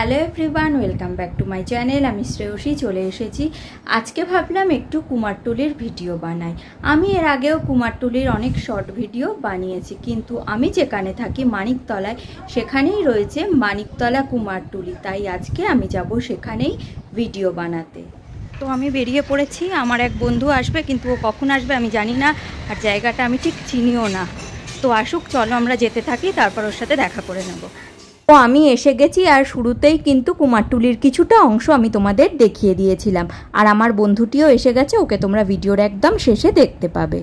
Hello everyone, welcome back to my channel. আমি শ্রেয়সী চলে এসেছি। আজকে ভাবলাম একটু কুমারটুলির ভিডিও বানাই। আমি এর আগেও কুমারটুলির অনেক শর্ট ভিডিও বানিয়েছি, কিন্তু আমি যেখানে থাকি মানিকতলায়, সেখানেই রয়েছে মানিকতলা কুমারটুলি। তাই আজকে আমি যাব সেখানেই ভিডিও বানাতে। তো আমি বেরিয়ে পড়েছি। আমার এক বন্ধু আসবে, কিন্তু ও কখন আসবে আমি জানি না, আর জায়গাটা আমি ঠিক চিনিও না। তো আসুক, চলো আমরা যেতে থাকি, তারপর ওর সাথে দেখা করে নেব। তো আমি এসে গেছি, আর শুরুতেই কিন্তু কুমারটুলির কিছুটা অংশ আমি তোমাদের দেখিয়ে দিয়েছিলাম, আর আমার বন্ধুটিও এসে গেছে, ওকে তোমরা ভিডিওর একদম শেষে দেখতে পাবে।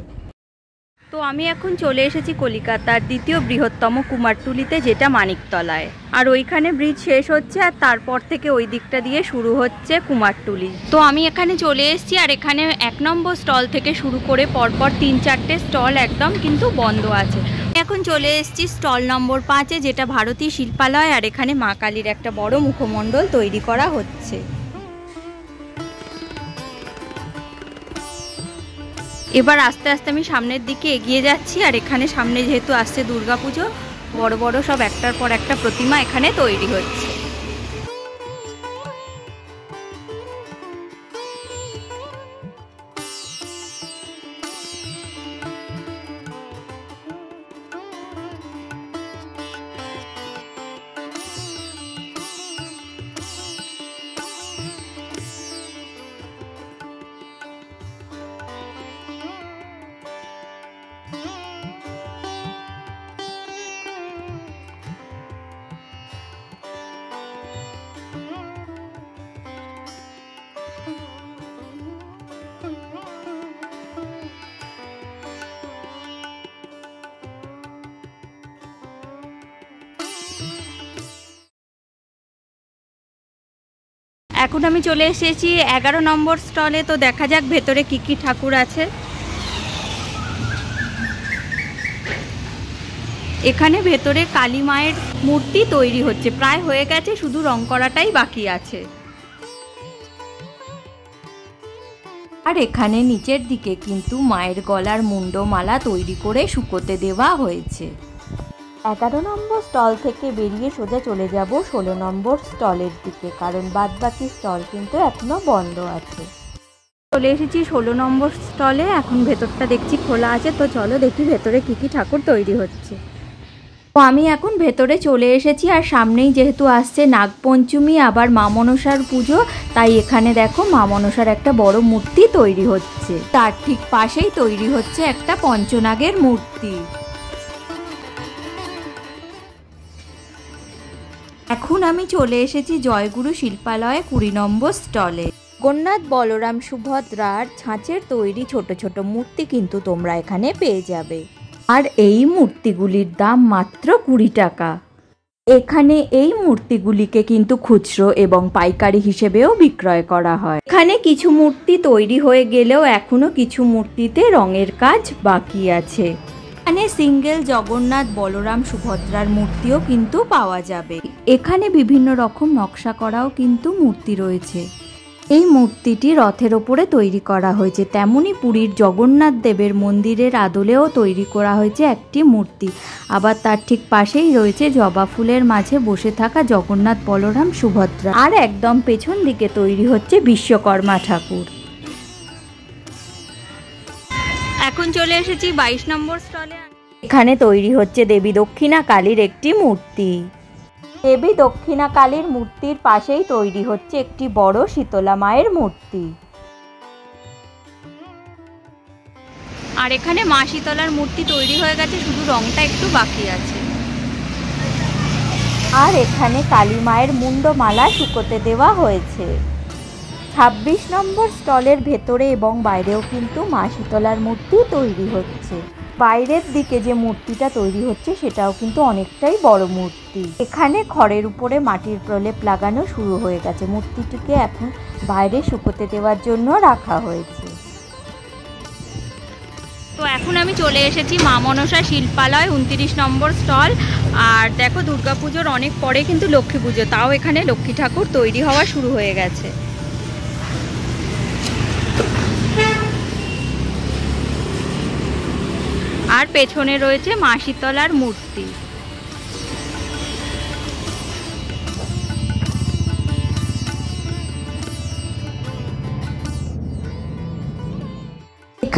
তো আমি এখন চলে এসেছি কলকাতার দ্বিতীয় বৃহত্তম কুমারটুলিতে, যেটা মানিকতলায়। আর ওইখানে ব্রিজ শেষ হচ্ছে, আর তারপর থেকে ওই দিকটা দিয়ে শুরু হচ্ছে কুমারটুলি। তো আমি এখানে চলে এসেছি, আর এখানে 1 নম্বর স্টল থেকে শুরু করে পরপর 3-4টে স্টল একদম কিন্তু বন্ধ আছে। এখন চলে এসেছি স্টল নম্বর 5-এ, যেটা ভারতী শিল্পালয়। আর এখানে মা কালীর একটা বড় মুখমণ্ডল তৈরি করা হচ্ছে। এবার আস্তে আস্তে আমি সামনের দিকে এগিয়ে যাচ্ছি, আর এখানে সামনে যেহেতু আসছে দুর্গাপুজো, বড় বড় সব একটার পর একটা প্রতিমা এখানে তৈরি হচ্ছে। এখন আমি চলে এসেছি 11 নম্বর স্টলে। তো দেখা যাক ভেতরে কি কি ঠাকুর আছে। এখানে ভেতরে কালী মায়ের মূর্তি তৈরি হচ্ছে, প্রায় হয়ে গেছে, শুধু রং করাটাই বাকি আছে। আর এখানে নিচের দিকে কিন্তু মায়ের গলার মুন্ডমালা তৈরি করে শুকোতে দেওয়া হয়েছে। 11 নম্বর স্টল থেকে বেরিয়ে সোজা চলে যাব 16 নম্বর স্টলের দিকে, কারণ বাদবাকি স্টল কিন্তু এখনো বন্ধ আছে। চলে এসেছি 16 নম্বর স্টলে। এখন ভেতরটা দেখছি খোলা আছে, তো চলো দেখি ভেতরে কি কি ঠাকুর তৈরি হচ্ছে। তো আমি এখন ভেতরে চলে এসেছি, আর সামনেই যেহেতু আসছে নাগপঞ্চমী, আবার মা মনসার পুজো, তাই এখানে দেখো মা মনসার একটা বড় মূর্তি তৈরি হচ্ছে। তার ঠিক পাশেই তৈরি হচ্ছে একটা পঞ্চনাগের মূর্তি। এখন আমি চলে এসেছি জয়গুরু শিল্পালয়ে 20 নম্বর স্টলে। জগন্নাথ, বলরাম, সুভদ্রার ছাঁচের তৈরি ছোট ছোট মূর্তি কিন্তু তোমরা এখানে পেয়ে যাবে। আর এই মূর্তিগুলির দাম মাত্র 20 টাকা। এখানে এই মূর্তিগুলিকে কিন্তু খুচরো এবং পাইকারি হিসেবেও বিক্রয় করা হয়। এখানে কিছু মূর্তি তৈরি হয়ে গেলেও এখনো কিছু মূর্তিতে রঙের কাজ বাকি আছে। এখানে সিঙ্গেল জগন্নাথ, বলরাম, সুভদ্রার মূর্তিও কিন্তু পাওয়া যাবে। এখানে বিভিন্ন রকম নকশা করাও কিন্তু মূর্তি রয়েছে। এই মূর্তিটি রথের ওপরে তৈরি করা হয়েছে, তেমনি পুরীর জগন্নাথ দেবের মন্দিরের আদলেও তৈরি করা হয়েছে একটি মূর্তি। আবার তার ঠিক পাশেই রয়েছে জবা ফুলের মাঝে বসে থাকা জগন্নাথ, বলরাম, সুভদ্রা। আর একদম পেছন দিকে তৈরি হচ্ছে বিশ্বকর্মা ঠাকুর। এখন চলে এসেছি 22 নম্বর স্টলে। এখানে তৈরি হচ্ছে দেবী দক্ষিণা কালীর একটি মূর্তি। দেবী দক্ষিণা কালীর মূর্তির পাশেই তৈরি হচ্ছে একটি বড় শীতলা মায়ের মূর্তি। আর এখানে মা শীতলার মূর্তি তৈরি হয়ে গেছে, শুধু রংটা একটু বাকি আছে। আর এখানে কালী মায়ের মুন্ডমালা শুকোতে দেওয়া হয়েছে। 26 নম্বর স্টলের ভেতরে এবং বাইরেও কিন্তু মা শীতলার মূর্তি তৈরি হচ্ছে। বাইরের দিকে যে মূর্তিটা তৈরি হচ্ছে সেটাও কিন্তু অনেকটাই বড় মূর্তি। এখানে খড়ের উপরে মাটির প্রলেপ লাগানো শুরু হয়ে গেছে। মূর্তিটিকে এখন বাইরে শুকোতে দেওয়ার জন্য রাখা হয়েছে। তো এখন আমি চলে এসেছি মা মনসা শিল্পালয় 29 নম্বর স্টল। আর দেখো, দুর্গাপুজোর অনেক পরে কিন্তু লক্ষ্মী পুজো, তাও এখানে লক্ষ্মী ঠাকুর তৈরি হওয়া শুরু হয়ে গেছে। আর পেছনে রয়েছে মা শীতলার মূর্তি।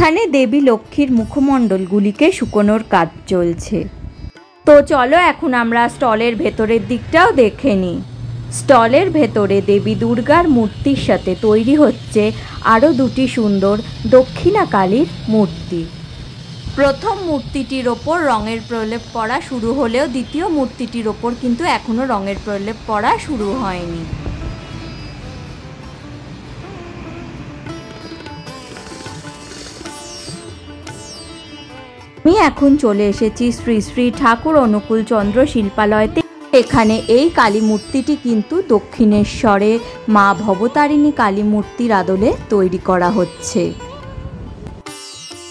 এখানে দেবী লক্ষ্মীর মুখমণ্ডলগুলিকে শুকোনোর কাজ চলছে। তো চলো এখন আমরা স্টলের ভেতরের দিকটাও দেখে নিই। স্টলের ভেতরে দেবী দুর্গার মূর্তির সাথে তৈরি হচ্ছে আরও দুটি সুন্দর দক্ষিণা কালীর মূর্তি। প্রথম মূর্তিটির ওপর রঙের প্রলেপ পড়া শুরু হলেও দ্বিতীয় মূর্তিটির ওপর কিন্তু এখনও রঙের প্রলেপ পড়া শুরু হয়নি। আমি এখন চলে এসেছি শ্রী শ্রী ঠাকুর অনুকূল চন্দ্র শিল্পালয়তে। এখানে এই কালী মূর্তিটি কিন্তু দক্ষিণেশ্বরে মা ভবতারিণী কালী মূর্তির আদলে তৈরি করা হচ্ছে।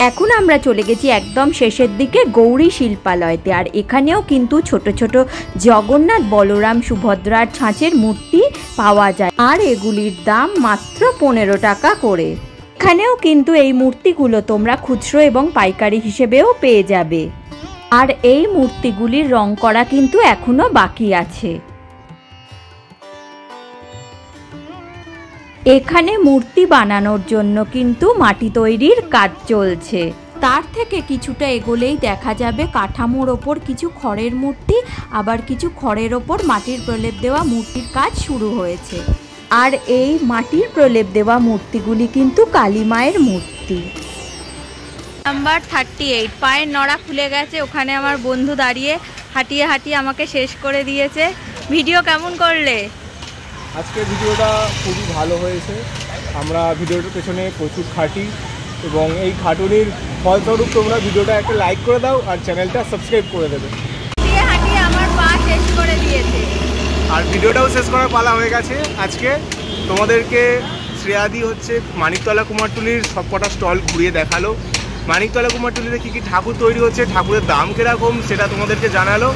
এখন আমরা চলে গেছি একদম শেষের দিকে গৌরী শিল্পালয়তে, আর এখানেও কিন্তু ছোট ছোট জগন্নাথ বলরাম সুভদ্রার ছাঁচের মূর্তি পাওয়া যায়, আর এগুলির দাম মাত্র 15 টাকা করে। এখানেও কিন্তু এই মূর্তিগুলো তোমরা খুচরো এবং পাইকারি হিসেবেও পেয়ে যাবে, আর এই মূর্তিগুলির রং করা কিন্তু এখনো বাকি আছে। এখানে মূর্তি বানানোর জন্য কিন্তু মাটি তৈরির কাজ চলছে। তার থেকে কিছুটা এগোলেই দেখা যাবে কাঠামোর ওপর কিছু খড়ের মূর্তি, আবার কিছু খড়ের ওপর মাটির প্রলেপ দেওয়া মূর্তির কাজ শুরু হয়েছে। আর এই মাটির প্রলেপ দেওয়া মূর্তিগুলি কিন্তু কালী মায়ের মূর্তি। নাম্বার 38, পায়ের নড়া খুলে গেছে, ওখানে আমার বন্ধু দাঁড়িয়ে হাঁটিয়ে হাঁটিয়ে আমাকে শেষ করে দিয়েছে। ভিডিও কেমন করলে? আজকের ভিডিওটা খুবই ভালো হয়েছে। আমরা ভিডিওটার পেছনে প্রচুর খাটি এবং এই খাটুনির ফলস্বরূপ তোমরা ভিডিওটা একটা লাইক করে দাও আর চ্যানেলটা সাবস্ক্রাইব করে দেবে। হাঁটিয়ে হাঁটিয়ে আমার পা শেষ করে দিয়েছে, আর ভিডিওটাও শেষ করার পালা হয়ে গেছে। আজকে তোমাদেরকে শ্রেয়াদি হচ্ছে মানিকতলা কুমারটুলির সবকটা স্টল ঘুরিয়ে দেখালো। মানিকতলা কুমারটুলিতে কী কী ঠাকুর তৈরি হচ্ছে, ঠাকুরের দাম কীরকম সেটা তোমাদেরকে জানালো।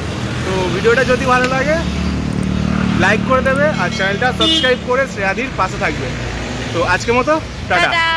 তো ভিডিওটা যদি ভালো লাগে লাইক করে দেবে আর চ্যানেলটা সাবস্ক্রাইব করে শ্রেয়াদির পাশে থাকবে। তো আজকের মতো টাটা।